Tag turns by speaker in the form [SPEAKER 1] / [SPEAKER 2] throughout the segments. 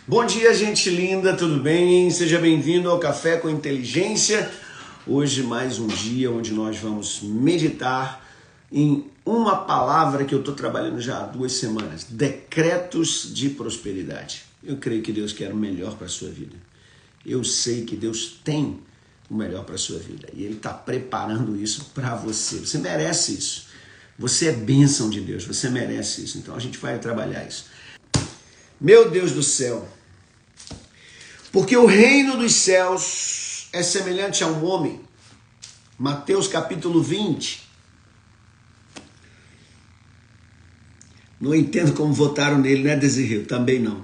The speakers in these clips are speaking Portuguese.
[SPEAKER 1] Bom dia, gente linda, tudo bem? Seja bem-vindo ao Café com Inteligência. Hoje mais um dia onde nós vamos meditar em uma palavra que eu estou trabalhando já há 2 semanas. Decretos de prosperidade. Eu creio que Deus quer o melhor para a sua vida. Eu sei que Deus tem o melhor para a sua vida. E Ele está preparando isso para você. Você merece isso. Você é bênção de Deus, você merece isso. Então a gente vai trabalhar isso. Meu Deus do céu, porque o reino dos céus é semelhante a um homem. Mateus capítulo 20. Não entendo como votaram nele, né, Desirê? Também não.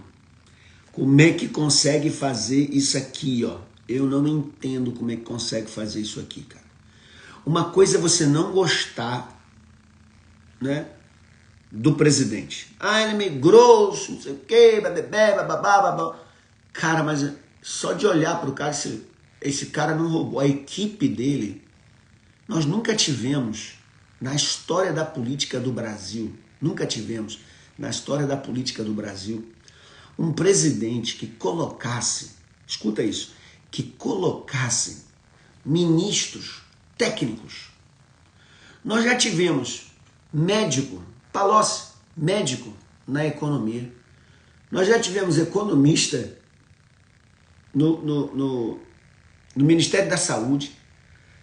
[SPEAKER 1] Como é que consegue fazer isso aqui, ó? Eu não entendo como é que consegue fazer isso aqui, cara. Uma coisa é você não gostar, né, do presidente. Ah, ele é meio grosso, não sei o quê, babá. Cara, mas só de olhar para o cara, esse cara não roubou. A equipe dele, nós nunca tivemos na história da política do Brasil, um presidente que colocasse, escuta isso, que colocasse ministros técnicos. Nós já tivemos médico, Palocci, médico na economia. Nós já tivemos economista no Ministério da Saúde.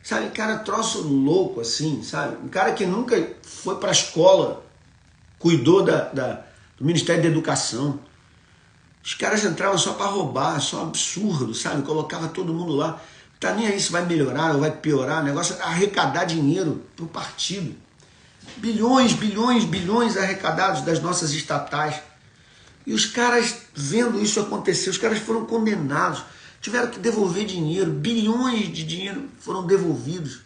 [SPEAKER 1] Sabe, cara, troço louco assim, sabe? Um cara que nunca foi para a escola, cuidou do Ministério da Educação. Os caras entravam só para roubar, só um absurdo, sabe? Colocava todo mundo lá. Tá nem aí se vai melhorar ou vai piorar. O negócio é arrecadar dinheiro para o partido. Bilhões arrecadados das nossas estatais. E os caras, vendo isso acontecer, os caras foram condenados. Tiveram que devolver dinheiro. Bilhões de dinheiro foram devolvidos.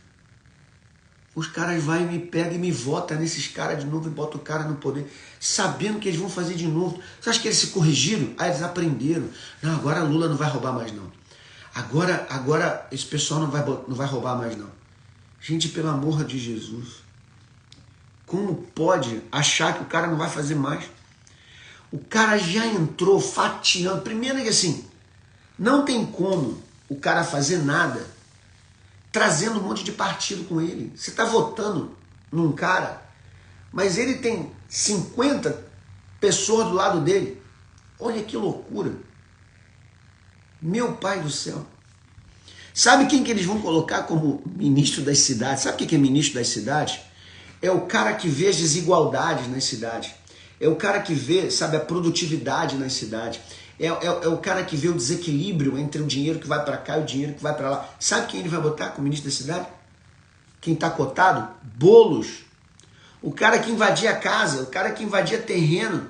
[SPEAKER 1] Os caras vão e me pegam e me votam nesses caras de novo e botam o cara no poder, sabendo que eles vão fazer de novo. Você acha que eles se corrigiram? Ah, eles aprenderam. Não, agora Lula não vai roubar mais não. Agora esse pessoal não vai roubar mais não. Gente, pelo amor de Jesus. Como pode achar que o cara não vai fazer mais? O cara já entrou fatiando. Primeiro que assim, não tem como o cara fazer nada trazendo um monte de partido com ele. Você está votando num cara, mas ele tem 50 pessoas do lado dele. Olha que loucura. Meu pai do céu. Sabe quem que eles vão colocar como ministro das cidades? Sabe o que é ministro das cidades? É o cara que vê as desigualdades nas cidades. É o cara que vê, sabe, a produtividade nas cidades. É o cara que vê o desequilíbrio entre o dinheiro que vai para cá e o dinheiro que vai para lá. Sabe quem ele vai botar como ministro da cidade? Quem está cotado? Boulos. O cara que invadia casa, o cara que invadia terreno.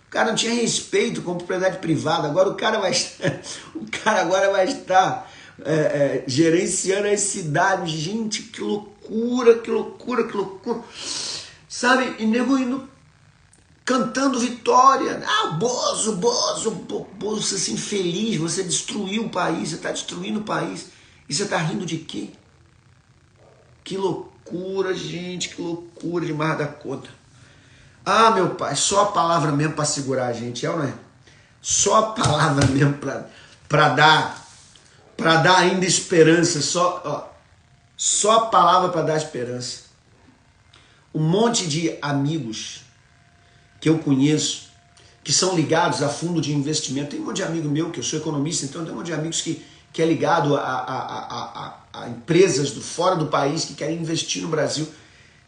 [SPEAKER 1] O cara não tinha respeito com propriedade privada. Agora o cara agora vai estar gerenciando as cidades. Gente, que loucura. Sabe? E nego indo cantando vitória. Ah, Bozo, assim, feliz. Você destruiu o país, você está destruindo o país. E você está rindo de quê? Que loucura, gente, que loucura demais da conta. Ah, meu pai, só a palavra mesmo para segurar a gente, é ou não é? Só a palavra mesmo para dar ainda esperança, só a palavra para dar esperança. Um monte de amigos que eu conheço, que são ligados a fundo de investimento. Tem um monte de amigo meu, que eu sou economista, então tem um monte de amigos que é ligado a empresas fora do país que querem investir no Brasil,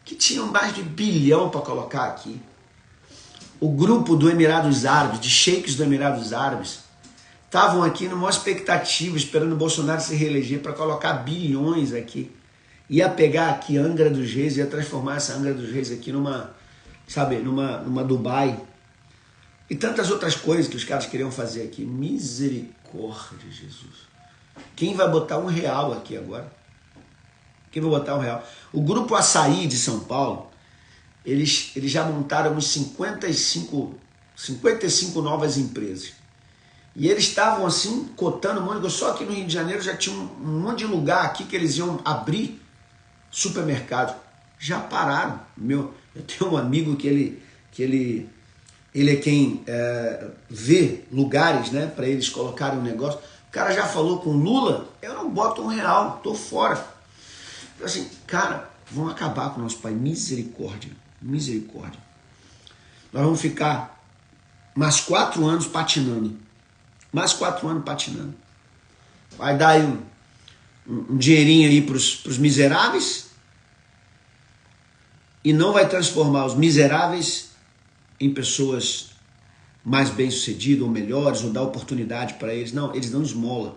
[SPEAKER 1] que tinham mais de 1 bilhão para colocar aqui. O grupo do Emirados Árabes, de sheiks do Emirados Árabes, estavam aqui numa expectativa, esperando o Bolsonaro se reeleger para colocar bilhões aqui. Ia pegar aqui Angra dos Reis, ia transformar essa Angra dos Reis aqui numa Dubai. E tantas outras coisas que os caras queriam fazer aqui. Misericórdia, Jesus. Quem vai botar R$1 aqui agora? Quem vai botar R$1? O Grupo Açaí de São Paulo, eles já montaram uns 55 novas empresas. E eles estavam assim, cotando um monte de coisa. Só aqui no Rio de Janeiro já tinha um monte de lugar aqui que eles iam abrir supermercado. Já pararam. Eu tenho um amigo que ele ele é quem vê lugares, né, para eles colocarem um negócio. O cara já falou com Lula, eu não boto R$1, tô fora. Então, assim, cara, vão acabar com o nosso país, misericórdia, misericórdia. Nós vamos ficar mais 4 anos patinando, mais 4 anos patinando. Vai dar aí um dinheirinho aí pros miseráveis e não vai transformar os miseráveis em pessoas mais bem-sucedidas ou melhores, ou dar oportunidade para eles. Não, eles dão esmola.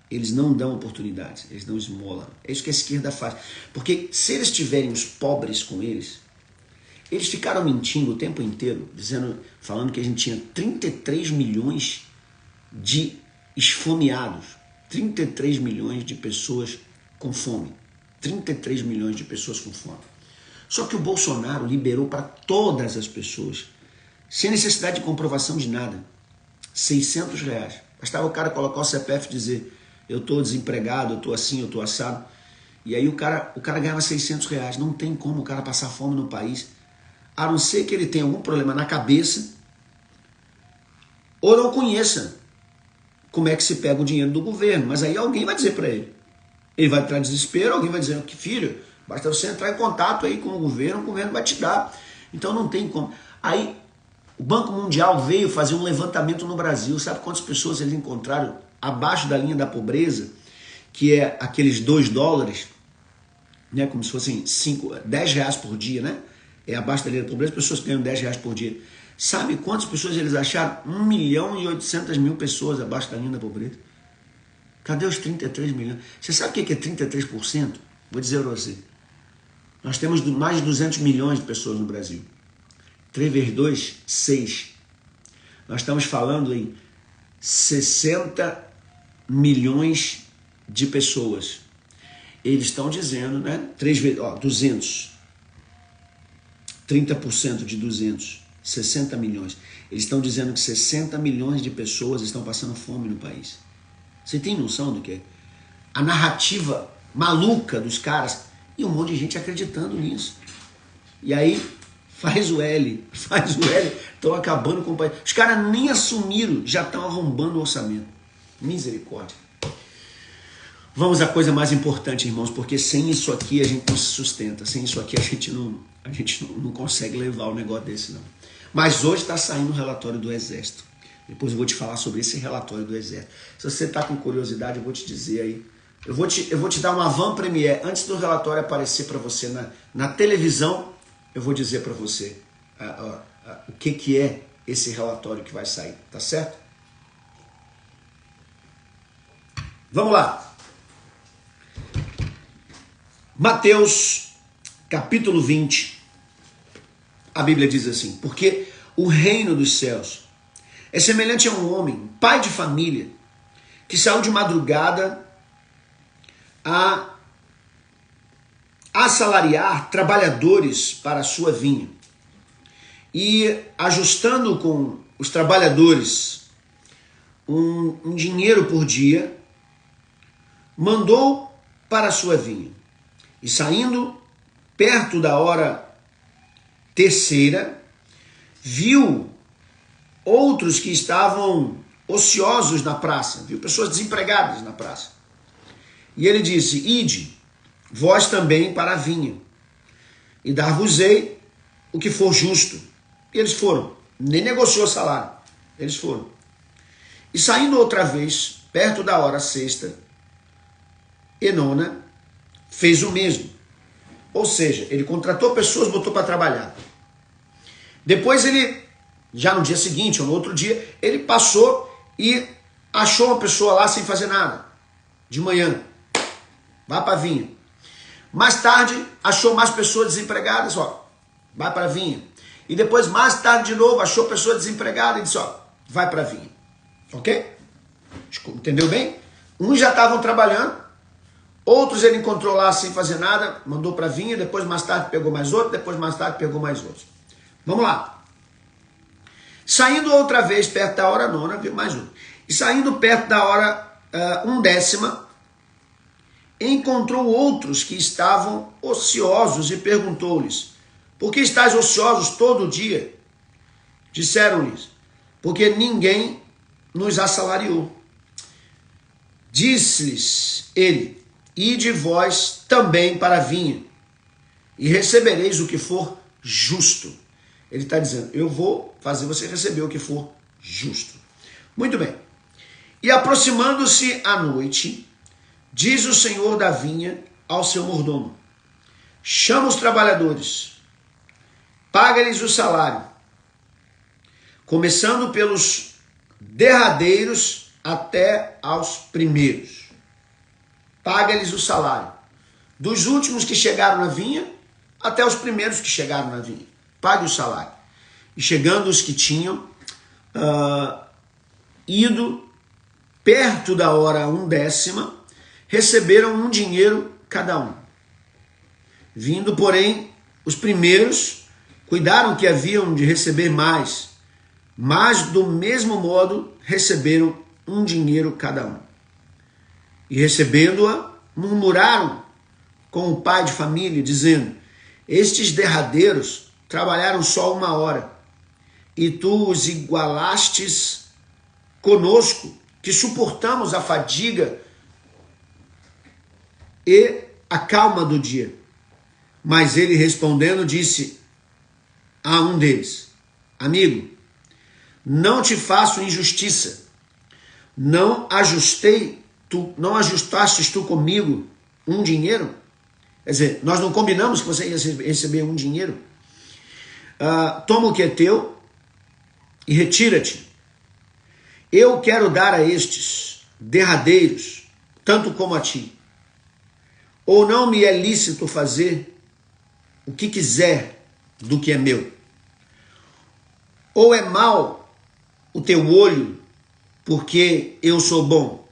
[SPEAKER 1] Eles não dão oportunidades, eles dão esmola. É isso que a esquerda faz. Porque se eles tiverem os pobres com eles ficaram mentindo o tempo inteiro, falando que a gente tinha 33 milhões de esfomeados, 33 milhões de pessoas com fome, 33 milhões de pessoas com fome. Só que o Bolsonaro liberou para todas as pessoas, sem necessidade de comprovação de nada, R$600. Bastava o cara colocar o CPF e dizer, eu estou desempregado, eu estou assim, eu estou assado. E aí o cara ganhava R$600. Não tem como o cara passar fome no país, a não ser que ele tenha algum problema na cabeça ou não conheça como é que se pega o dinheiro do governo. Mas aí alguém vai dizer para ele. Ele vai entrar em desespero, alguém vai dizer que filho, basta você entrar em contato aí com o governo vai te dar. Então não tem como. Aí o Banco Mundial veio fazer um levantamento no Brasil. Sabe quantas pessoas eles encontraram abaixo da linha da pobreza, que é aqueles $2, né, como se fossem R$10 por dia, né? É abaixo da linha da pobreza, as pessoas ganham R$10 por dia. Sabe quantas pessoas eles acharam? 1.800.000 pessoas abaixo da linha da pobreza. Cadê os 33 milhões? Você sabe o que é 33%? Vou dizer para você. Nós temos mais de 200 milhões de pessoas no Brasil. 3 vezes 2, 6. Nós estamos falando em 60 milhões de pessoas. Eles estão dizendo, né? 3 vezes, 200. 30% de 200, 60 milhões. Eles estão dizendo que 60 milhões de pessoas estão passando fome no país. Você tem noção do que é? A narrativa maluca dos caras e um monte de gente acreditando nisso. E aí faz o L, estão acabando com o país. Os caras nem assumiram, já estão arrombando o orçamento. Misericórdia. Vamos à coisa mais importante, irmãos, porque sem isso aqui a gente não se sustenta, sem isso aqui a gente não consegue levar o negócio desse, não. Mas hoje está saindo o relatório do Exército. Depois eu vou te falar sobre esse relatório do Exército. Se você está com curiosidade, eu vou te dizer aí. Eu vou te dar uma avant-première. Antes do relatório aparecer para você na televisão, eu vou dizer para você o que é esse relatório que vai sair, tá certo? Vamos lá. Mateus, capítulo 20, a Bíblia diz assim, porque o reino dos céus é semelhante a um homem, pai de família, que saiu de madrugada a assalariar trabalhadores para a sua vinha. E ajustando com os trabalhadores um dinheiro por dia, mandou para a sua vinha. E saindo perto da hora terceira, viu outros que estavam ociosos na praça, viu pessoas desempregadas na praça. E ele disse, ide, vós também para a vinha, e dar-vos-ei o que for justo. E eles foram, nem negociou salário, eles foram. E saindo outra vez, perto da hora sexta e nona, fez o mesmo. Ou seja, ele contratou pessoas, botou para trabalhar. Depois ele, já no dia seguinte ou no outro dia, ele passou e achou uma pessoa lá sem fazer nada. De manhã. Vai para a vinha. Mais tarde, achou mais pessoas desempregadas, vai para a vinha. E depois, mais tarde de novo, achou pessoa desempregada e disse, vai para a vinha. Ok? Entendeu bem? Uns já estavam trabalhando, outros ele encontrou lá sem fazer nada, mandou para a vinha, depois mais tarde pegou mais outro, depois mais tarde pegou mais outros. Vamos lá. Saindo outra vez perto da hora nona, viu mais um. E saindo perto da hora 1ª, encontrou outros que estavam ociosos e perguntou-lhes, por que estáis ociosos todo o dia? Disseram-lhes, porque ninguém nos assalariou. Disse-lhes ele, ide vós também para a vinha, e recebereis o que for justo. Ele está dizendo, eu vou fazer você receber o que for justo. Muito bem. E aproximando-se a noite, diz o senhor da vinha ao seu mordomo, chama os trabalhadores, paga-lhes o salário, começando pelos derradeiros até aos primeiros. Paga-lhes o salário. Dos últimos que chegaram na vinha, até os primeiros que chegaram na vinha. Pague o salário. E chegando os que tinham ido perto da hora 1/10, receberam um dinheiro cada um. Vindo, porém, os primeiros, cuidaram que haviam de receber mais, mas do mesmo modo receberam um dinheiro cada um. E recebendo-a, murmuraram com o pai de família, dizendo, estes derradeiros trabalharam só 1 hora, e tu os igualastes conosco, que suportamos a fadiga e a calma do dia. Mas ele respondendo disse a um deles, amigo, não te faço injustiça, não ajustastes tu comigo um dinheiro? Quer dizer, nós não combinamos que você ia receber um dinheiro? Toma o que é teu e retira-te. Eu quero dar a estes derradeiros, tanto como a ti. Ou não me é lícito fazer o que quiser do que é meu? Ou é mau o teu olho, porque eu sou bom?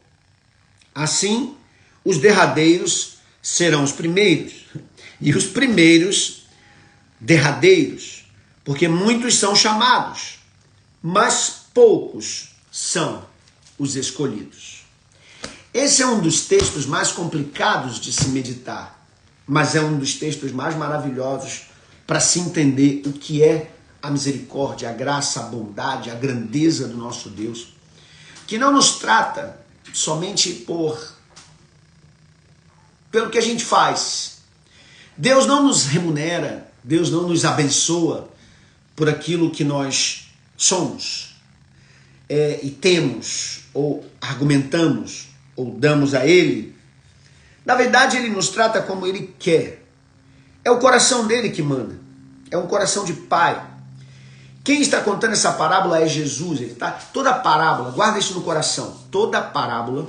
[SPEAKER 1] Assim, os derradeiros serão os primeiros, e os primeiros derradeiros, porque muitos são chamados, mas poucos são os escolhidos. Esse é um dos textos mais complicados de se meditar, mas é um dos textos mais maravilhosos para se entender o que é a misericórdia, a graça, a bondade, a grandeza do nosso Deus, que não nos trata somente pelo que a gente faz. Deus não nos remunera, Deus não nos abençoa por aquilo que nós somos e temos, ou argumentamos, ou damos a Ele. Na verdade, Ele nos trata como Ele quer. É o coração dele que manda. É um coração de pai. Quem está contando essa parábola é Jesus. Toda parábola, guarda isso no coração, toda parábola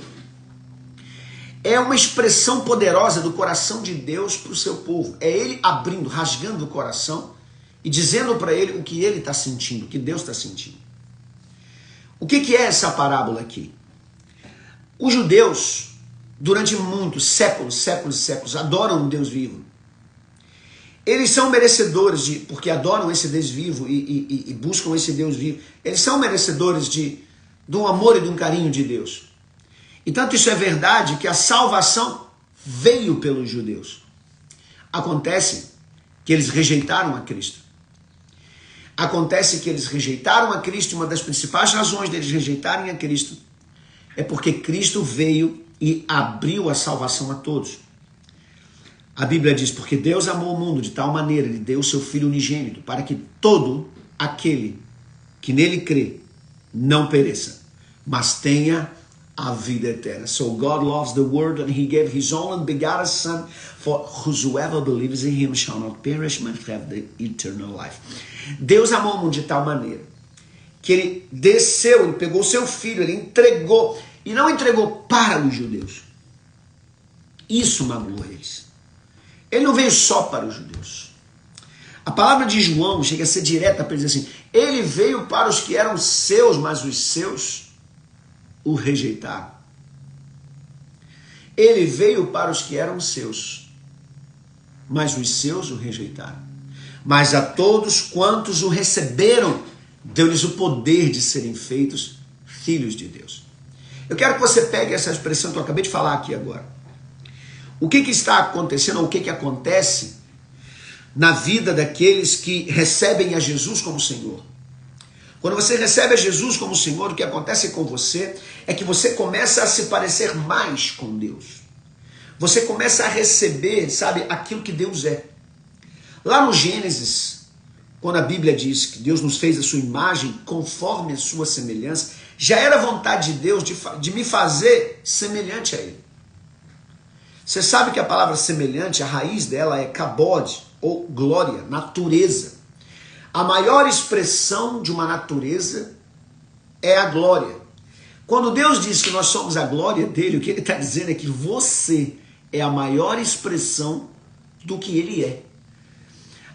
[SPEAKER 1] é uma expressão poderosa do coração de Deus para o seu povo. É Ele abrindo, rasgando o coração e dizendo para ele o que ele está sentindo, o que Deus está sentindo. O que é essa parábola aqui? Os judeus, durante muitos séculos, adoram um Deus vivo. Eles são merecedores, porque adoram esse Deus vivo e buscam esse Deus vivo. Eles são merecedores de um amor e de um carinho de Deus. E tanto isso é verdade que a salvação veio pelos judeus. Acontece que eles rejeitaram a Cristo. Acontece que eles rejeitaram a Cristo, e uma das principais razões deles rejeitarem a Cristo é porque Cristo veio e abriu a salvação a todos. A Bíblia diz, porque Deus amou o mundo de tal maneira, Ele deu o seu Filho unigênito, para que todo aquele que nele crê não pereça, mas tenha a vida eterna. So God loves the world and He gave His only begotten Son, for whosoever believes in Him shall not perish, but have the eternal life. Deus amou o mundo de tal maneira que Ele desceu, Ele pegou o seu Filho, Ele entregou, e não entregou para os judeus. Isso magoou eles. Ele não veio só para os judeus. A palavra de João chega a ser direta para dizer assim, Ele veio para os que eram seus, mas os seus o rejeitaram. Ele veio para os que eram seus, mas os seus o rejeitaram. Mas a todos quantos o receberam, deu-lhes o poder de serem feitos filhos de Deus. Eu quero que você pegue essa expressão que eu acabei de falar aqui agora. O que está acontecendo, ou o que acontece na vida daqueles que recebem a Jesus como Senhor? Quando você recebe a Jesus como Senhor, o que acontece com você é que você começa a se parecer mais com Deus. Você começa a receber, sabe, aquilo que Deus é. Lá no Gênesis, quando a Bíblia diz que Deus nos fez a sua imagem conforme a sua semelhança, já era vontade de Deus de me fazer semelhante a Ele. Você sabe que a palavra semelhante, a raiz dela é kabod, ou glória, natureza. A maior expressão de uma natureza é a glória. Quando Deus diz que nós somos a glória dele, o que ele está dizendo é que você é a maior expressão do que ele é.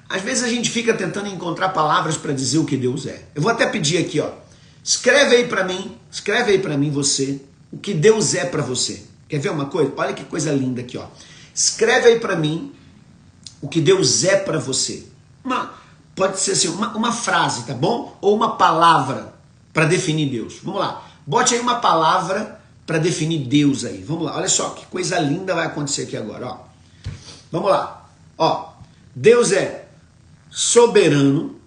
[SPEAKER 1] Às vezes a gente fica tentando encontrar palavras para dizer o que Deus é. Eu vou até pedir aqui, ó, escreve aí para mim você, o que Deus é para você. Quer ver uma coisa? Olha que coisa linda aqui, ó. Escreve aí para mim o que Deus é para você. Pode ser assim, uma frase, tá bom? Ou uma palavra para definir Deus. Vamos lá. Bote aí uma palavra para definir Deus aí. Vamos lá. Olha só que coisa linda vai acontecer aqui agora, ó. Vamos lá. Ó, Deus é soberano.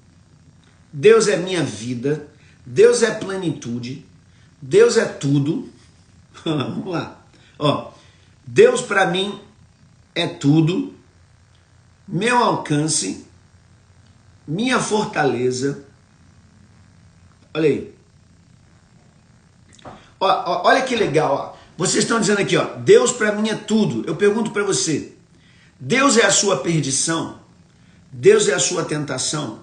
[SPEAKER 1] Deus é minha vida. Deus é plenitude. Deus é tudo. Vamos lá. Ó, Deus para mim é tudo. Meu alcance, minha fortaleza. Olha aí. Olha que legal, ó. Vocês estão dizendo aqui, ó, Deus para mim é tudo. Eu pergunto para você, Deus é a sua perdição? Deus é a sua tentação?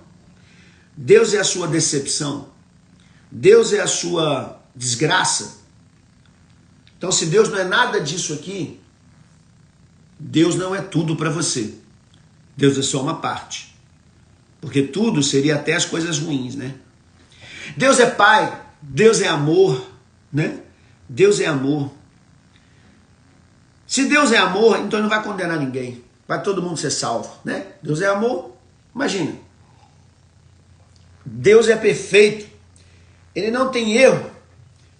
[SPEAKER 1] Deus é a sua decepção? Deus é a sua desgraça? Então, se Deus não é nada disso aqui, Deus não é tudo para você. Deus é só uma parte. Porque tudo seria até as coisas ruins, né? Deus é Pai, Deus é amor, né? Deus é amor. Se Deus é amor, então ele não vai condenar ninguém. Vai todo mundo ser salvo, né? Deus é amor. Imagina. Deus é perfeito. Ele não tem erro.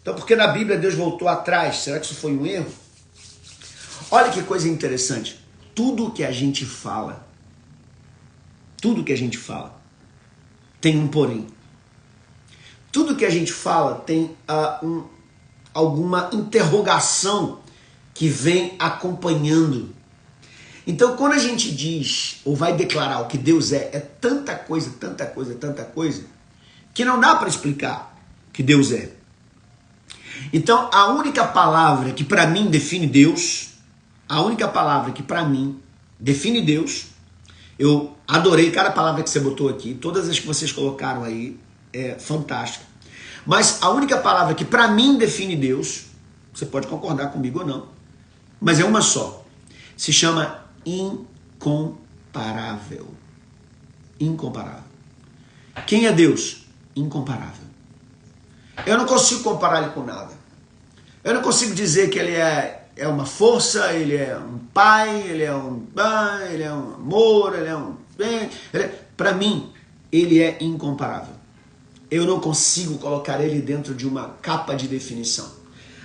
[SPEAKER 1] Então, por que na Bíblia Deus voltou atrás? Será que isso foi um erro? Olha que coisa interessante. Tudo que a gente fala, tem um porém. Tudo que a gente fala tem alguma interrogação que vem acompanhando. Então, quando a gente diz ou vai declarar o que Deus é tanta coisa, que não dá para explicar o que Deus é. Então, a única palavra que para mim define Deus, eu adorei cada palavra que você botou aqui, todas as que vocês colocaram aí, é fantástica. Mas a única palavra que para mim define Deus, você pode concordar comigo ou não, mas é uma só. Se chama incomparável. Incomparável. Quem é Deus? Incomparável. Eu não consigo comparar ele com nada. Eu não consigo dizer que ele é uma força, ele é um pai, ele é um amor, ele é um bem. Para mim, ele é incomparável. Eu não consigo colocar ele dentro de uma capa de definição.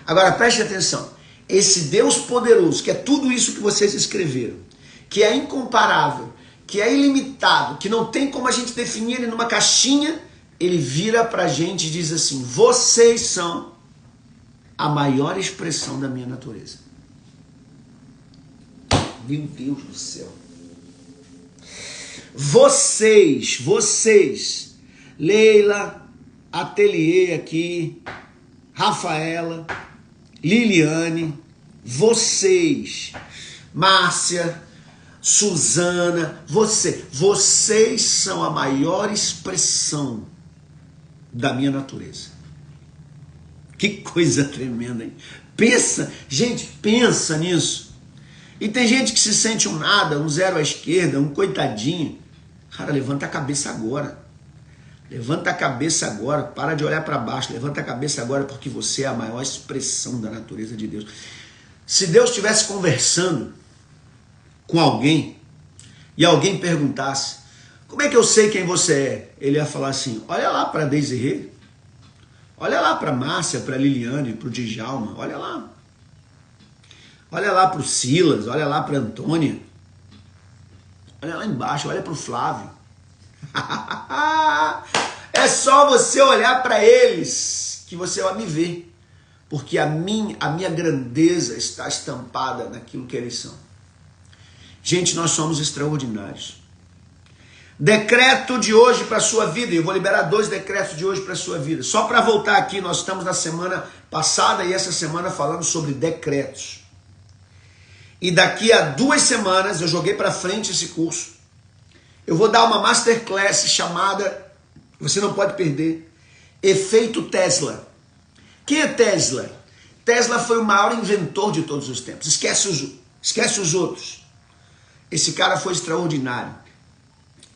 [SPEAKER 1] Agora, preste atenção. Esse Deus poderoso, que é tudo isso que vocês escreveram, que é incomparável, que é ilimitado, que não tem como a gente definir ele numa caixinha, ele vira pra gente e diz assim: vocês são a maior expressão da minha natureza. Meu Deus do céu. Vocês, Leila, Ateliê aqui, Rafaela, Liliane, vocês, Márcia, Suzana, vocês são a maior expressão da minha natureza. Que coisa tremenda, hein? Pensa, gente, pensa nisso. E tem gente que se sente um nada, um zero à esquerda, um coitadinho. Cara, levanta a cabeça agora. Levanta a cabeça agora, para de olhar para baixo. Levanta a cabeça agora, porque você é a maior expressão da natureza de Deus. Se Deus estivesse conversando com alguém e alguém perguntasse: como é que eu sei quem você é? Ele ia falar assim: olha lá para Desirê, olha lá para Márcia, para Liliane, para o Djalma, olha lá para o Silas, olha lá para Antônia, olha lá embaixo, olha para o Flávio. É só você olhar para eles que você vai me ver. Porque a minha grandeza está estampada naquilo que eles são. Gente, nós somos extraordinários. Decreto de hoje para a sua vida. Eu vou liberar 2 decretos de hoje para a sua vida. Só para voltar aqui, nós estamos na semana passada e essa semana falando sobre decretos. E daqui a 2 semanas, eu joguei para frente esse curso. Eu vou dar uma masterclass chamada, você não pode perder, Efeito Tesla. Quem é Tesla? Tesla foi o maior inventor de todos os tempos. Esquece os outros. Esse cara foi extraordinário.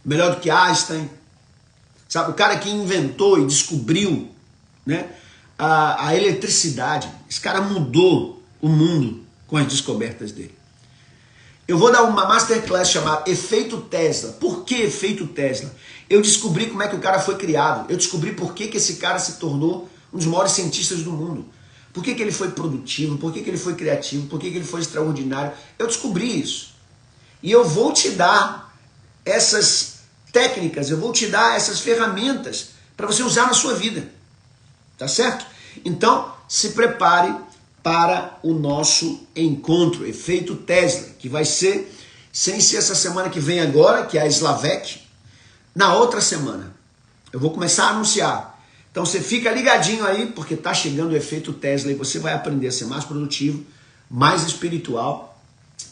[SPEAKER 1] Melhor do que Einstein. Sabe, o cara que inventou e descobriu, né, a eletricidade. Esse cara mudou o mundo com as descobertas dele. Eu vou dar uma masterclass chamada Efeito Tesla. Por que Efeito Tesla? Eu descobri como é que o cara foi criado. Eu descobri por que esse cara se tornou um dos maiores cientistas do mundo. Por que ele foi produtivo? Por que ele foi criativo? Por que ele foi extraordinário? Eu descobri isso. E eu vou te dar essas técnicas, eu vou te dar essas ferramentas para você usar na sua vida. Tá certo? Então, se prepare para o nosso encontro, Efeito Tesla, que vai ser, sem ser essa semana que vem agora, que é a Slavec, na outra semana. Eu vou começar a anunciar. Então você fica ligadinho aí, porque está chegando o Efeito Tesla e você vai aprender a ser mais produtivo, mais espiritual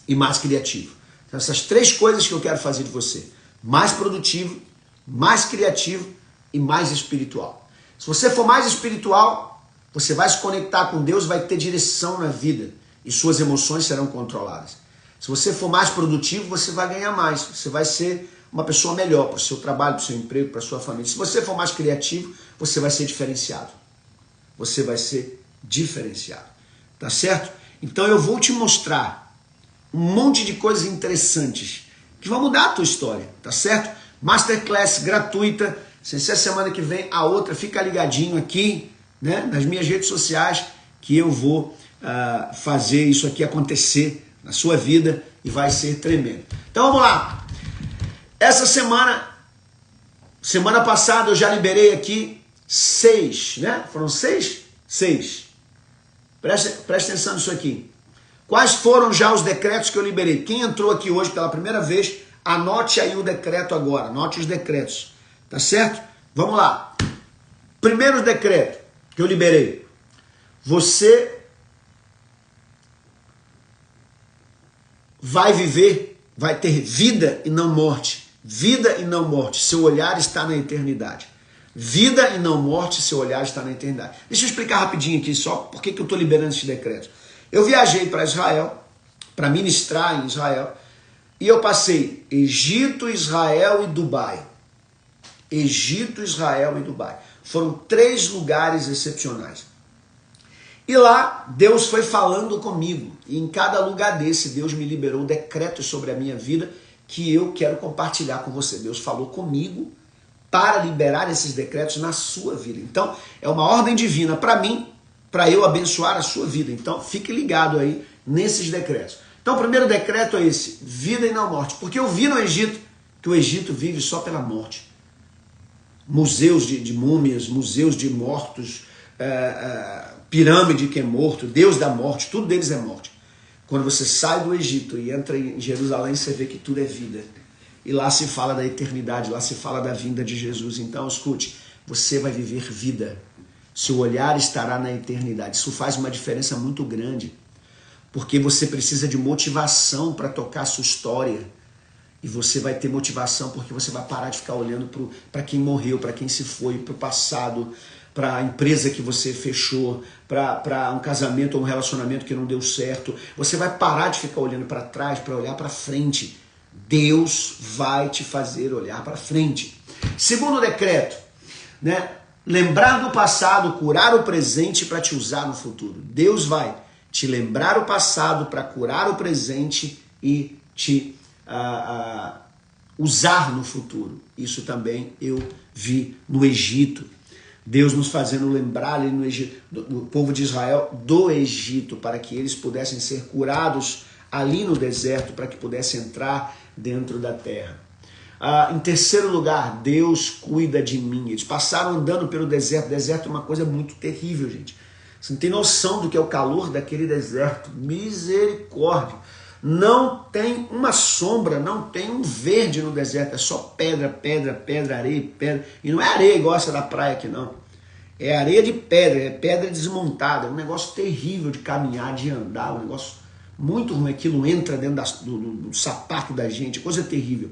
[SPEAKER 1] e mais criativo. Então essas 3 coisas que eu quero fazer de você. Mais produtivo, mais criativo e mais espiritual. Se você for mais espiritual, você vai se conectar com Deus, vai ter direção na vida e suas emoções serão controladas. Se você for mais produtivo, você vai ganhar mais, você vai ser uma pessoa melhor para o seu trabalho, para o seu emprego, para a sua família. Se você for mais criativo, você vai ser diferenciado. Você vai ser diferenciado. Tá certo? Então eu vou te mostrar um monte de coisas interessantes que vão mudar a tua história, tá certo? Masterclass gratuita, sem ser a semana que vem, a outra, fica ligadinho aqui, né, nas minhas redes sociais, que eu vou fazer isso aqui acontecer na sua vida e vai ser tremendo. Então vamos lá. Essa semana passada eu já liberei aqui 6, né? Foram 6? 6. Presta atenção nisso aqui. Quais foram já os decretos que eu liberei? Quem entrou aqui hoje pela primeira vez, anote aí o decreto agora. Anote os decretos. Tá certo? Vamos lá. Primeiro decreto que eu liberei. Você vai viver, vai ter vida e não morte. Vida e não morte. Seu olhar está na eternidade. Vida e não morte, seu olhar está na eternidade. Deixa eu explicar rapidinho aqui só por que eu estou liberando esse decreto. Eu viajei para Israel, para ministrar em Israel, e eu passei Egito, Israel e Dubai. Egito, Israel e Dubai. Foram 3 lugares excepcionais. E lá, Deus foi falando comigo. E em cada lugar desse, Deus me liberou decretos sobre a minha vida que eu quero compartilhar com você. Deus falou comigo para liberar esses decretos na sua vida. Então, é uma ordem divina para mim, para eu abençoar a sua vida. Então, fique ligado aí nesses decretos. Então, o primeiro decreto é esse, vida e não morte. Porque eu vi no Egito que o Egito vive só pela morte. Museus de múmias, museus de mortos, pirâmide que é morto, Deus da morte, tudo deles é morte. Quando você sai do Egito e entra em Jerusalém, você vê que tudo é vida. E lá se fala da eternidade, lá se fala da vinda de Jesus. Então, escute, você vai viver vida. Seu olhar estará na eternidade. Isso faz uma diferença muito grande. Porque você precisa de motivação para tocar a sua história. E você vai ter motivação porque você vai parar de ficar olhando para quem morreu, para quem se foi, para o passado, para a empresa que você fechou, para um casamento ou um relacionamento que não deu certo. Você vai parar de ficar olhando para trás, para olhar para frente. Deus vai te fazer olhar para frente. Segundo decreto, né? Lembrar do passado, curar o presente para te usar no futuro. Deus vai te lembrar o passado para curar o presente e te usar no futuro. Isso também eu vi no Egito. Deus nos fazendo lembrar ali no Egito, do povo de Israel do Egito, para que eles pudessem ser curados ali no deserto, para que pudessem entrar dentro da terra. Em terceiro lugar, Deus cuida de mim. Eles passaram andando pelo deserto. O deserto é uma coisa muito terrível, gente. Você não tem noção do que é o calor daquele deserto. Misericórdia. Não tem uma sombra, não tem um verde no deserto. É só pedra, pedra, pedra, areia, pedra. E não é areia igual essa da praia aqui, não. É areia de pedra, é pedra desmontada. É um negócio terrível de caminhar, de andar. Um negócio muito ruim. Aquilo entra dentro do sapato da gente. Coisa terrível.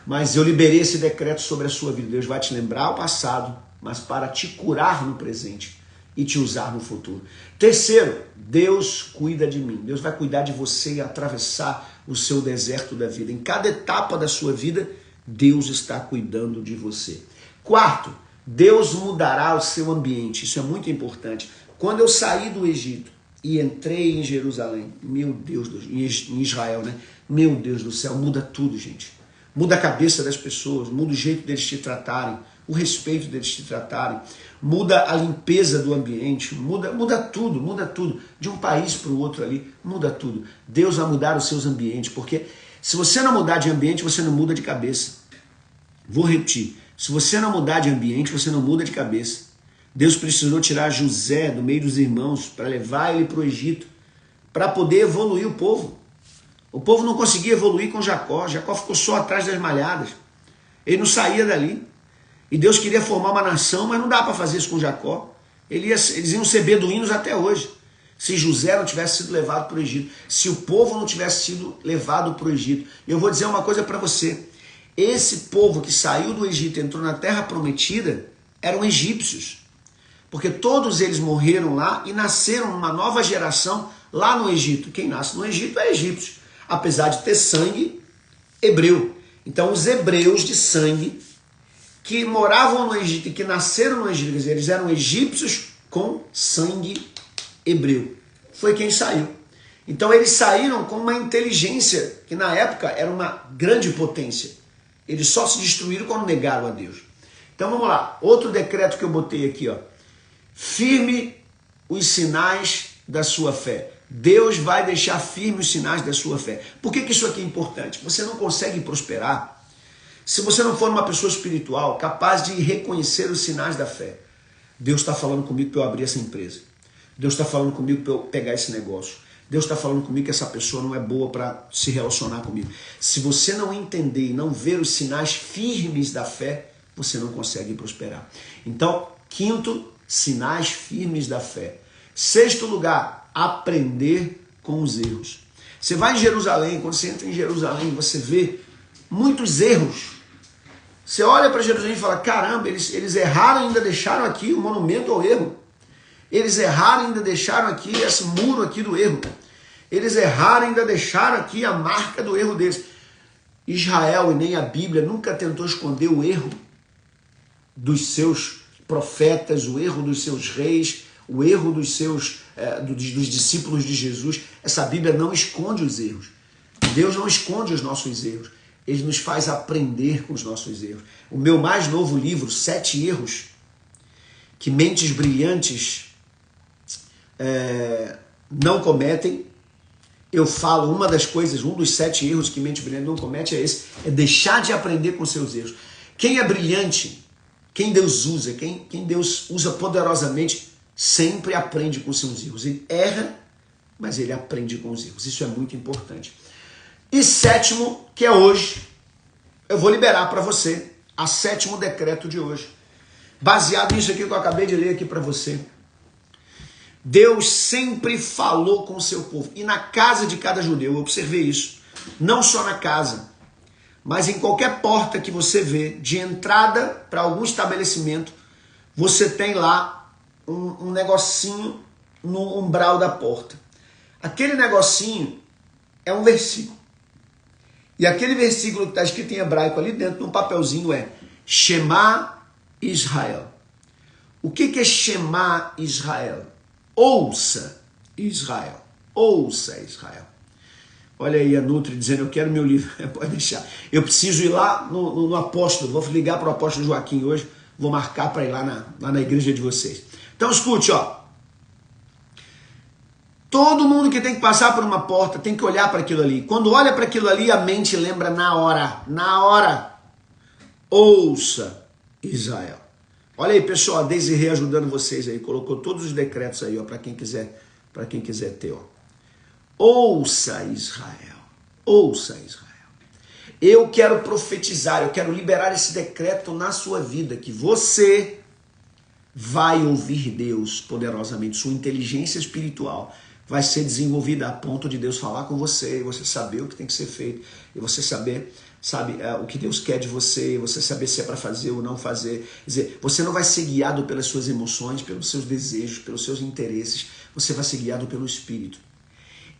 [SPEAKER 1] Mas eu liberei esse decreto sobre a sua vida. Deus vai te lembrar o passado, mas para te curar no presente e te usar no futuro. Terceiro, Deus cuida de mim. Deus vai cuidar de você e atravessar o seu deserto da vida. Em cada etapa da sua vida, Deus está cuidando de você. Quarto, Deus mudará o seu ambiente. Isso é muito importante. Quando eu saí do Egito e entrei em Jerusalém, meu Deus, em Israel, né? Meu Deus do céu, muda tudo, gente. Muda a cabeça das pessoas, muda o jeito deles te tratarem, o respeito deles te tratarem, muda a limpeza do ambiente, muda tudo, de um país para o outro ali, muda tudo. Deus vai mudar os seus ambientes, porque se você não mudar de ambiente, você não muda de cabeça. Vou repetir, se você não mudar de ambiente, você não muda de cabeça. Deus precisou tirar José do meio dos irmãos para levar ele para o Egito, para poder evoluir o povo. O povo não conseguia evoluir com Jacó. Jacó ficou só atrás das malhadas. Ele não saía dali. E Deus queria formar uma nação, mas não dá para fazer isso com Jacó. Eles iam ser beduínos até hoje. Se José não tivesse sido levado para o Egito. Se o povo não tivesse sido levado para o Egito. Eu vou dizer uma coisa para você. Esse povo que saiu do Egito e entrou na terra prometida eram egípcios. Porque todos eles morreram lá e nasceram numa nova geração lá no Egito. Quem nasce no Egito é egípcio. Apesar de ter sangue hebreu. Então os hebreus de sangue que moravam no Egito e que nasceram no Egito, quer dizer, eles eram egípcios com sangue hebreu. Foi quem saiu. Então eles saíram com uma inteligência que na época era uma grande potência. Eles só se destruíram quando negaram a Deus. Então vamos lá, outro decreto que eu botei aqui, ó. Firme os sinais da sua fé. Deus vai deixar firme os sinais da sua fé. Por que isso aqui é importante? Você não consegue prosperar se você não for uma pessoa espiritual capaz de reconhecer os sinais da fé. Deus está falando comigo para eu abrir essa empresa. Deus está falando comigo para eu pegar esse negócio. Deus está falando comigo que essa pessoa não é boa para se relacionar comigo. Se você não entender e não ver os sinais firmes da fé, você não consegue prosperar. Então, quinto, sinais firmes da fé. Sexto lugar, aprender com os erros. Você vai em Jerusalém, quando você entra em Jerusalém, você vê muitos erros. Você olha para Jerusalém e fala, caramba, eles erraram e ainda deixaram aqui o monumento ao erro. Eles erraram e ainda deixaram aqui esse muro aqui do erro. Eles erraram e ainda deixaram aqui a marca do erro deles. Israel e nem a Bíblia nunca tentou esconder o erro dos seus profetas, o erro dos seus reis, o erro dos discípulos de Jesus. Essa Bíblia não esconde os erros. Deus não esconde os nossos erros. Ele nos faz aprender com os nossos erros. O meu mais novo livro, 7 erros que mentes brilhantes não cometem. Eu falo, uma das coisas, um dos 7 erros que mentes brilhantes não comete é esse, é deixar de aprender com seus erros. Quem é brilhante, quem Deus usa, quem Deus usa poderosamente, sempre aprende com seus erros. Ele erra, mas ele aprende com os erros. Isso é muito importante. E sétimo, que é hoje, eu vou liberar para você a 7º decreto de hoje. Baseado nisso aqui que eu acabei de ler aqui para você. Deus sempre falou com o seu povo. E na casa de cada judeu, eu observei isso. Não só na casa, mas em qualquer porta que você vê, de entrada para algum estabelecimento, você tem lá um negocinho no umbral da porta. Aquele negocinho é um versículo. E aquele versículo que está escrito em hebraico ali dentro, num papelzinho, é Shema Israel. O que é Shema Israel? Ouça Israel. Ouça Israel. Olha aí a Nutri dizendo, eu quero meu livro. Pode deixar. Eu preciso ir lá no apóstolo. Vou ligar para o apóstolo Joaquim hoje. Vou marcar para ir lá na igreja de vocês. Então escute, ó. Todo mundo que tem que passar por uma porta tem que olhar para aquilo ali. Quando olha para aquilo ali, a mente lembra na hora. Na hora. ouça, Israel. Olha aí, pessoal, a Desirê ajudando vocês aí, colocou todos os decretos aí, ó, para quem quiser ter, ó. Ouça, Israel. Ouça, Israel. Eu quero profetizar, eu quero liberar esse decreto na sua vida, que você vai ouvir Deus poderosamente, sua inteligência espiritual vai ser desenvolvida a ponto de Deus falar com você, e você saber o que tem que ser feito, e você saber, o que Deus quer de você, e você saber se é para fazer ou não fazer. Quer dizer, você não vai ser guiado pelas suas emoções, pelos seus desejos, pelos seus interesses, você vai ser guiado pelo Espírito.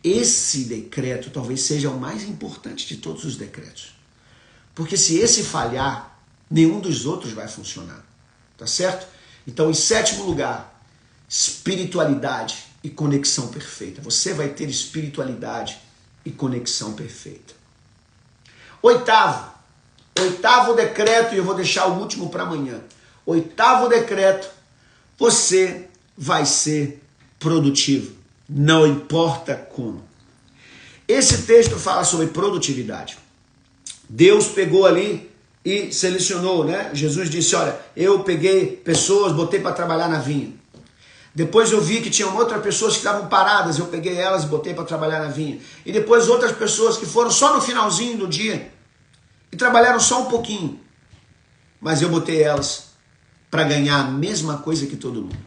[SPEAKER 1] Esse decreto talvez seja o mais importante de todos os decretos. Porque se esse falhar, nenhum dos outros vai funcionar. Tá certo? Então, em sétimo lugar, espiritualidade e conexão perfeita. Você vai ter espiritualidade e conexão perfeita. Oitavo decreto, e eu vou deixar o último para amanhã. Oitavo decreto, você vai ser produtivo. Não importa como. Esse texto fala sobre produtividade. Deus pegou ali e selecionou, né? Jesus disse, olha, eu peguei pessoas, botei para trabalhar na vinha. Depois eu vi que tinham outras pessoas que estavam paradas, eu peguei elas e botei para trabalhar na vinha. E depois outras pessoas que foram só no finalzinho do dia e trabalharam só um pouquinho. Mas eu botei elas para ganhar a mesma coisa que todo mundo.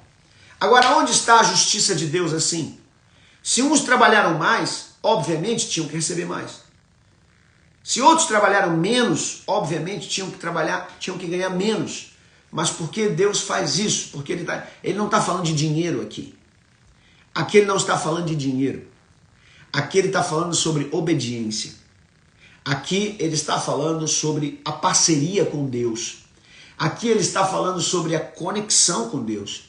[SPEAKER 1] Agora, onde está a justiça de Deus assim? Se uns trabalharam mais, obviamente tinham que receber mais. Se outros trabalharam menos, obviamente tinham que ganhar menos. Mas por que Deus faz isso? Porque ele não está falando de dinheiro aqui. Aqui ele não está falando de dinheiro. Aqui ele está falando sobre obediência. Aqui ele está falando sobre a parceria com Deus. Aqui ele está falando sobre a conexão com Deus.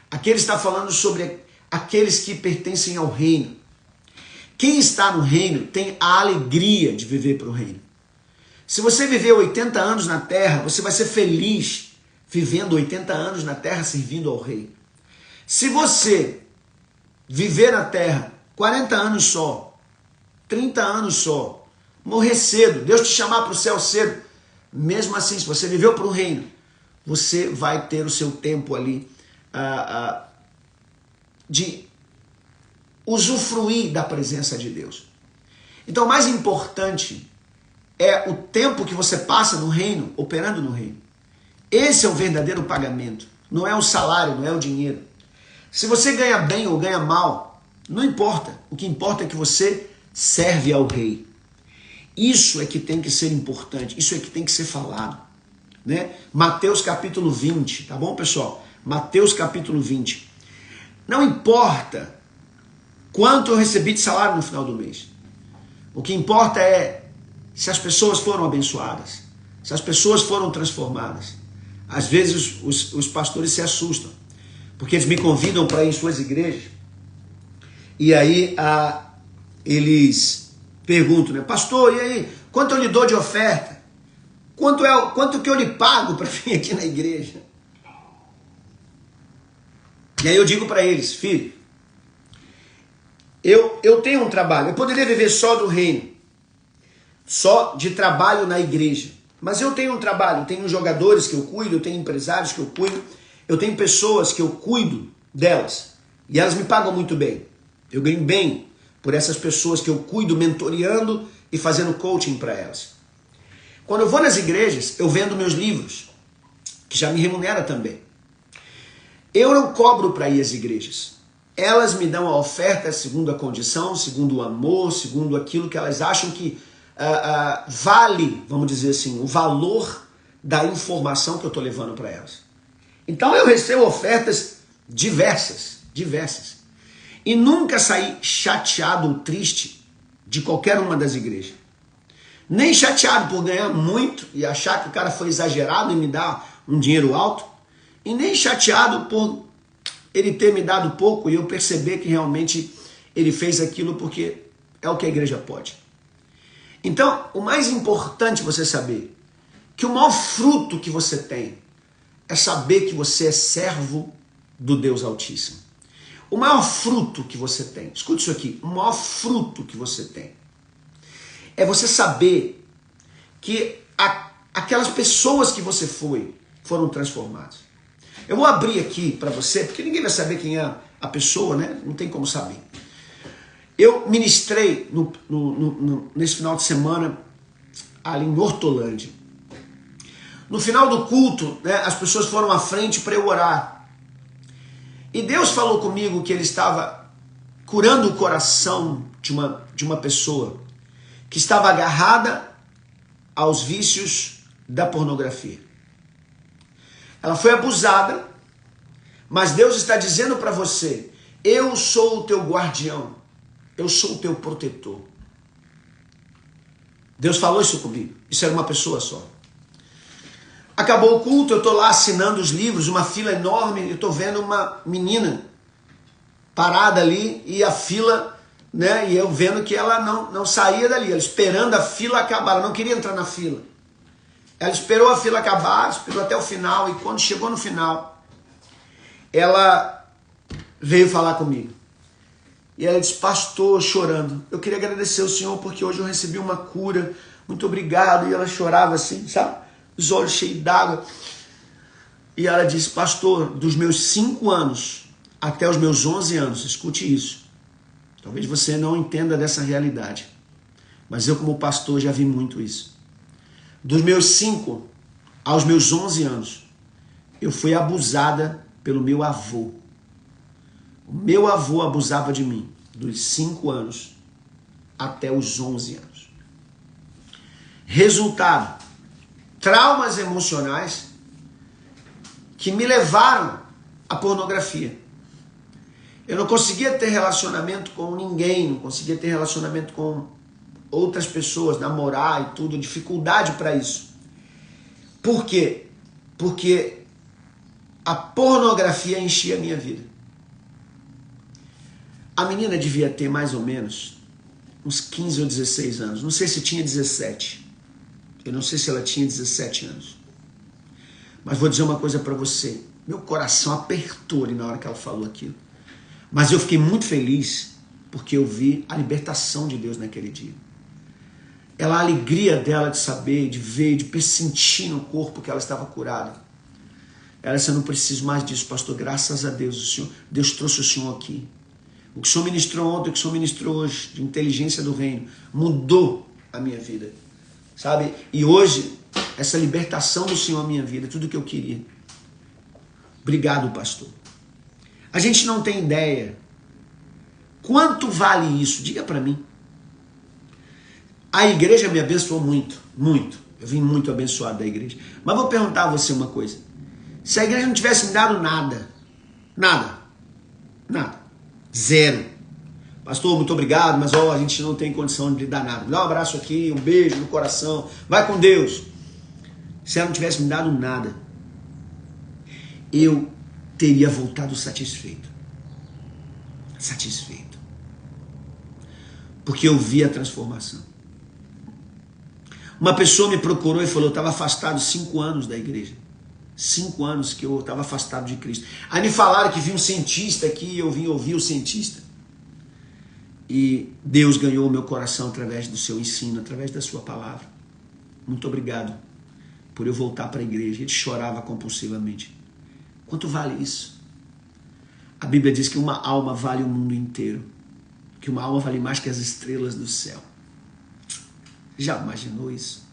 [SPEAKER 1] Aqui ele está falando sobre aqueles que pertencem ao reino. Quem está no reino tem a alegria de viver para o reino. Se você viver 80 anos na terra, você vai ser feliz vivendo 80 anos na terra servindo ao rei. Se você viver na terra 40 anos só, 30 anos só, morrer cedo, Deus te chamar para o céu cedo, mesmo assim, se você viveu para o reino, você vai ter o seu tempo ali de usufruir da presença de Deus. Então, o mais importante é o tempo que você passa no reino, operando no reino. Esse é o verdadeiro pagamento. Não é o salário, não é o dinheiro. Se você ganha bem ou ganha mal, não importa. O que importa é que você serve ao rei. Isso é que tem que ser importante. Isso é que tem que ser falado, né? Mateus capítulo 20, tá bom, pessoal? Mateus capítulo 20. Não importa quanto eu recebi de salário no final do mês. O que importa é se as pessoas foram abençoadas, se as pessoas foram transformadas. Às vezes os pastores se assustam, porque eles me convidam para ir em suas igrejas, e aí eles perguntam, né? Pastor, e aí, quanto eu lhe dou de oferta? Quanto que eu lhe pago para vir aqui na igreja? E aí eu digo para eles, filho, eu tenho um trabalho, eu poderia viver só do reino, só de trabalho na igreja, mas eu tenho um trabalho, eu tenho jogadores que eu cuido, eu tenho empresários que eu cuido, eu tenho pessoas que eu cuido delas, e elas me pagam muito bem. Eu ganho bem por essas pessoas que eu cuido, mentoreando e fazendo coaching para elas. Quando eu vou nas igrejas, eu vendo meus livros, que já me remunera também. Eu não cobro para ir às igrejas. Elas me dão a oferta segundo a condição, segundo o amor, segundo aquilo que elas acham que vale, vamos dizer assim, o valor da informação que eu estou levando para elas. Então eu recebo ofertas diversas. E nunca saí chateado ou triste de qualquer uma das igrejas. Nem chateado por ganhar muito e achar que o cara foi exagerado e me dar um dinheiro alto. E nem chateado por ele ter me dado pouco e eu perceber que realmente ele fez aquilo porque é o que a igreja pode. Então, o mais importante você saber que o maior fruto que você tem é saber que você é servo do Deus Altíssimo. O maior fruto que você tem, escute isso aqui, o maior fruto que você tem é você saber que aquelas pessoas que você foram transformadas. Eu vou abrir aqui para você, porque ninguém vai saber quem é a pessoa, né? Não tem como saber. Eu ministrei nesse final de semana ali em Hortolândia. No final do culto, né, as pessoas foram à frente para eu orar. E Deus falou comigo que Ele estava curando o coração de uma pessoa que estava agarrada aos vícios da pornografia. Ela foi abusada, mas Deus está dizendo para você: eu sou o teu guardião, eu sou o teu protetor. Deus falou isso comigo. Isso era uma pessoa só. Acabou o culto, eu estou lá assinando os livros, uma fila enorme, eu estou vendo uma menina parada ali e a fila, né? E eu vendo que ela não saía dali, ela esperando a fila acabar, ela não queria entrar na fila. Ela esperou a fila acabar, esperou até o final, e quando chegou no final, ela veio falar comigo. E ela disse: pastor, chorando, eu queria agradecer ao Senhor porque hoje eu recebi uma cura, muito obrigado. E ela chorava assim, sabe? Os olhos cheios d'água. E ela disse: pastor, dos meus 5 anos até os meus 11 anos, escute isso. Talvez você não entenda dessa realidade, mas eu como pastor já vi muito isso. Dos meus 5 aos meus 11 anos, eu fui abusada pelo meu avô. O meu avô abusava de mim dos 5 anos até os 11 anos. Resultado: traumas emocionais que me levaram à pornografia. Eu não conseguia ter relacionamento com ninguém, não conseguia ter relacionamento com outras pessoas, namorar e tudo, dificuldade para isso. Por quê? Porque a pornografia enchia a minha vida. A menina devia ter mais ou menos uns 15 ou 16 anos, não sei se tinha 17. Eu não sei se ela tinha 17 anos. Mas vou dizer uma coisa para você. Meu coração apertou ali na hora que ela falou aquilo. Mas eu fiquei muito feliz porque eu vi a libertação de Deus naquele dia. A alegria dela de saber, de ver, de sentir no corpo que ela estava curada. Ela disse: eu não preciso mais disso, pastor. Graças a Deus, o Senhor, Deus trouxe o Senhor aqui. O que o Senhor ministrou ontem, o que o Senhor ministrou hoje, de inteligência do reino, mudou a minha vida. Sabe? E hoje, essa libertação do Senhor na minha vida, tudo que eu queria. Obrigado, pastor. A gente não tem ideia. Quanto vale isso? Diga para mim. A igreja me abençoou muito, muito. Eu vim muito abençoado da igreja. Mas vou perguntar a você uma coisa. Se a igreja não tivesse me dado nada, nada, zero. Pastor, muito obrigado, mas a gente não tem condição de lhe dar nada. Dá um abraço aqui, um beijo no coração. Vai com Deus. Se ela não tivesse me dado nada, eu teria voltado satisfeito. Satisfeito. Porque eu vi a transformação. Uma pessoa me procurou e falou: eu estava afastado 5 anos da igreja. 5 anos que eu estava afastado de Cristo. Aí me falaram que vinha um cientista aqui, eu vim ouvir o cientista. E Deus ganhou o meu coração através do seu ensino, através da sua palavra. Muito obrigado por eu voltar para a igreja. Ele chorava compulsivamente. Quanto vale isso? A Bíblia diz que uma alma vale o mundo inteiro. Que uma alma vale mais que as estrelas do céu. Já imaginou isso?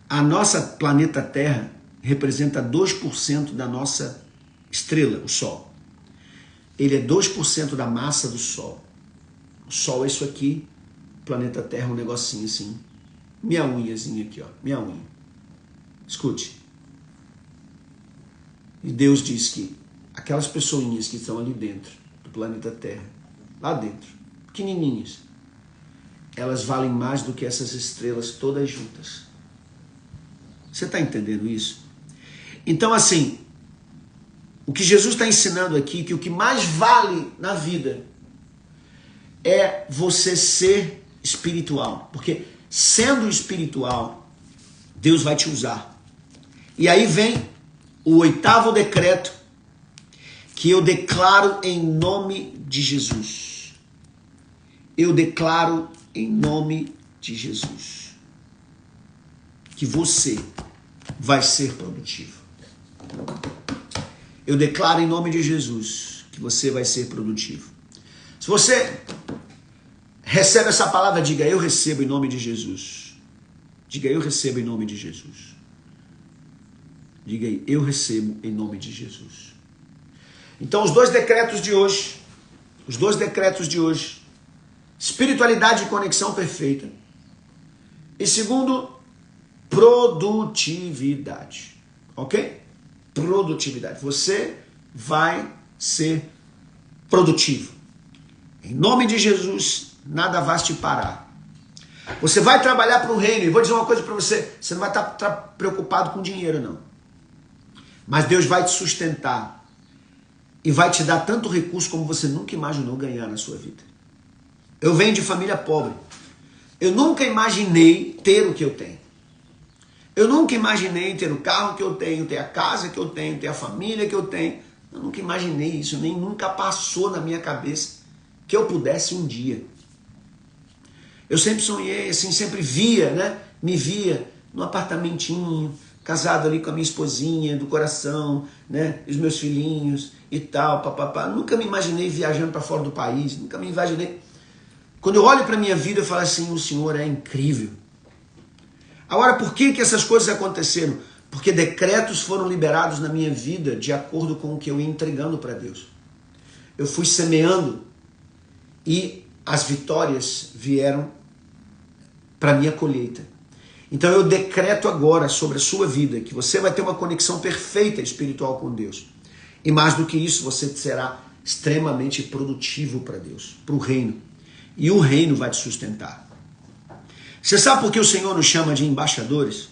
[SPEAKER 1] A nossa planeta Terra representa 2% da nossa estrela, o Sol. Ele é 2% da massa do Sol. O Sol é isso aqui, o planeta Terra é um negocinho assim. Minha unhazinha aqui, ó, minha unha. Escute. E Deus diz que aquelas pessoinhas que estão ali dentro do planeta Terra, lá dentro, pequenininhas, elas valem mais do que essas estrelas todas juntas. Você está entendendo isso? Então, assim, o que Jesus está ensinando aqui, que o que mais vale na vida é você ser espiritual. Porque sendo espiritual, Deus vai te usar. E aí vem o 8º decreto, que eu declaro em nome de Jesus. Eu declaro em nome de Jesus. que você vai ser produtivo. Eu declaro em nome de Jesus que você vai ser produtivo. Se você recebe essa palavra, diga: eu recebo em nome de Jesus. Diga: eu recebo em nome de Jesus. Diga aí: eu recebo em nome de Jesus. Então, os dois decretos de hoje, espiritualidade e conexão perfeita. E segundo, produtividade. Ok? Produtividade. Você vai ser produtivo. Em nome de Jesus, nada vai te parar. Você vai trabalhar para o reino. E vou dizer uma coisa para você: você não vai estar preocupado com dinheiro, não. Mas Deus vai te sustentar e vai te dar tanto recurso como você nunca imaginou ganhar na sua vida. Eu venho de família pobre. Eu nunca imaginei ter o que eu tenho. Eu nunca imaginei ter o carro que eu tenho, ter a casa que eu tenho, ter a família que eu tenho. Eu nunca imaginei isso, nem nunca passou na minha cabeça que eu pudesse um dia. Eu sempre sonhei, assim, sempre via, né? Me via num apartamentinho, casado ali com a minha esposinha do coração, né? Os meus filhinhos e tal, papapá. Nunca me imaginei viajando para fora do país, nunca me imaginei. Quando eu olho para a minha vida, eu falo assim: o Senhor é incrível. Agora, por que essas coisas aconteceram? Porque decretos foram liberados na minha vida de acordo com o que eu ia entregando para Deus. Eu fui semeando e as vitórias vieram para a minha colheita. Então eu decreto agora sobre a sua vida que você vai ter uma conexão perfeita espiritual com Deus. E mais do que isso, você será extremamente produtivo para Deus, para o reino. E o reino vai te sustentar. Você sabe por que o Senhor nos chama de embaixadores?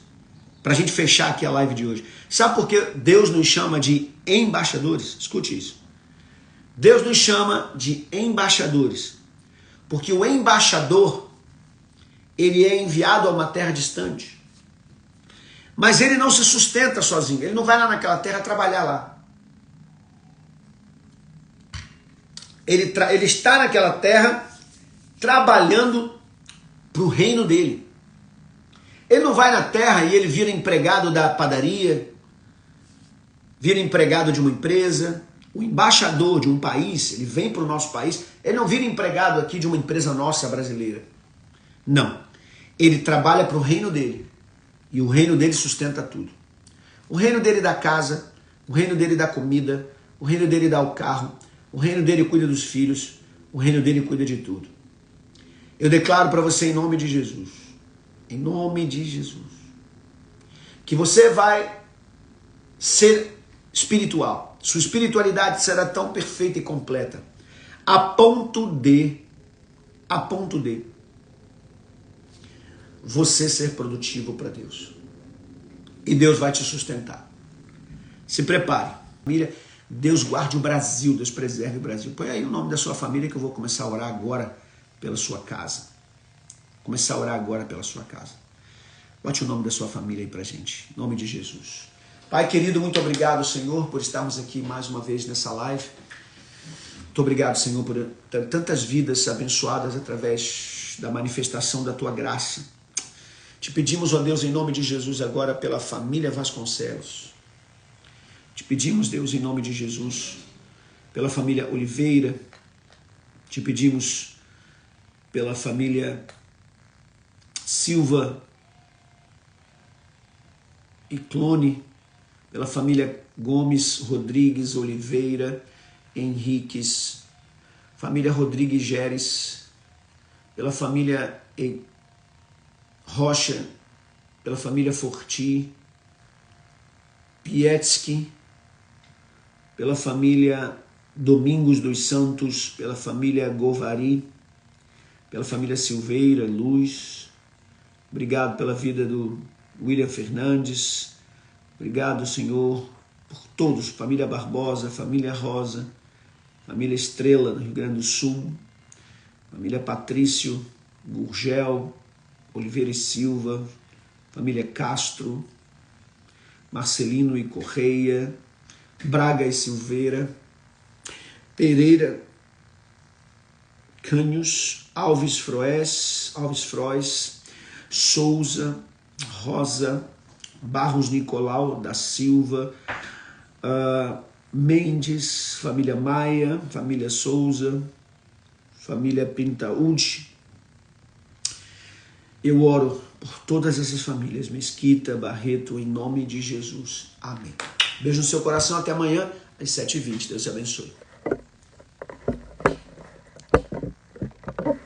[SPEAKER 1] Para a gente fechar aqui a live de hoje. Sabe por que Deus nos chama de embaixadores? Escute isso. Deus nos chama de embaixadores. Porque o embaixador, ele é enviado a uma terra distante. Mas ele não se sustenta sozinho. Ele não vai lá naquela terra trabalhar lá. Ele está naquela terra trabalhando para o reino dele. Ele não vai na terra e ele vira empregado da padaria, vira empregado de uma empresa. O embaixador de um país, ele vem para o nosso país, ele não vira empregado aqui de uma empresa nossa brasileira. Não. Ele trabalha para o reino dele. E o reino dele sustenta tudo. O reino dele dá casa, o reino dele dá comida, o reino dele dá o carro, o reino dele cuida dos filhos, o reino dele cuida de tudo. Eu declaro para você em nome de Jesus, que você vai ser espiritual. Sua espiritualidade será tão perfeita e completa, a ponto de você ser produtivo para Deus. E Deus vai te sustentar. Se prepare. Família, Deus guarde o Brasil, Deus preserve o Brasil. Põe aí o nome da sua família que eu vou começar a orar agora pela sua casa. Começar a orar agora pela sua casa. Bote o nome da sua família aí pra gente. Em nome de Jesus. Pai querido, muito obrigado, Senhor, por estarmos aqui mais uma vez nessa live. Muito obrigado, Senhor, por tantas vidas abençoadas através da manifestação da Tua graça. Te pedimos, ó Deus, em nome de Jesus, agora pela família Vasconcelos. Te pedimos, Deus, em nome de Jesus, pela família Oliveira. Te pedimos pela família Silva e Clone, pela família Gomes, Rodrigues, Oliveira, Henriques, família Rodrigues Geres, pela família Rocha, pela família Forti, Pietsky, pela família Domingos dos Santos, pela família Govari, pela família Silveira, Luz. Obrigado pela vida do William Fernandes. Obrigado, Senhor, por todos. Família Barbosa, família Rosa, família Estrela, do Rio Grande do Sul, família Patrício, Gurgel, Oliveira e Silva, família Castro, Marcelino e Correia, Braga e Silveira, Pereira, Canhos, Alves Froes, Souza, Rosa, Barros Nicolau da Silva, Mendes, família Maia, família Souza, família Pintaúde. Eu oro por todas essas famílias, Mesquita, Barreto, em nome de Jesus. Amém. Beijo no seu coração, até amanhã às 7h20. Deus te abençoe.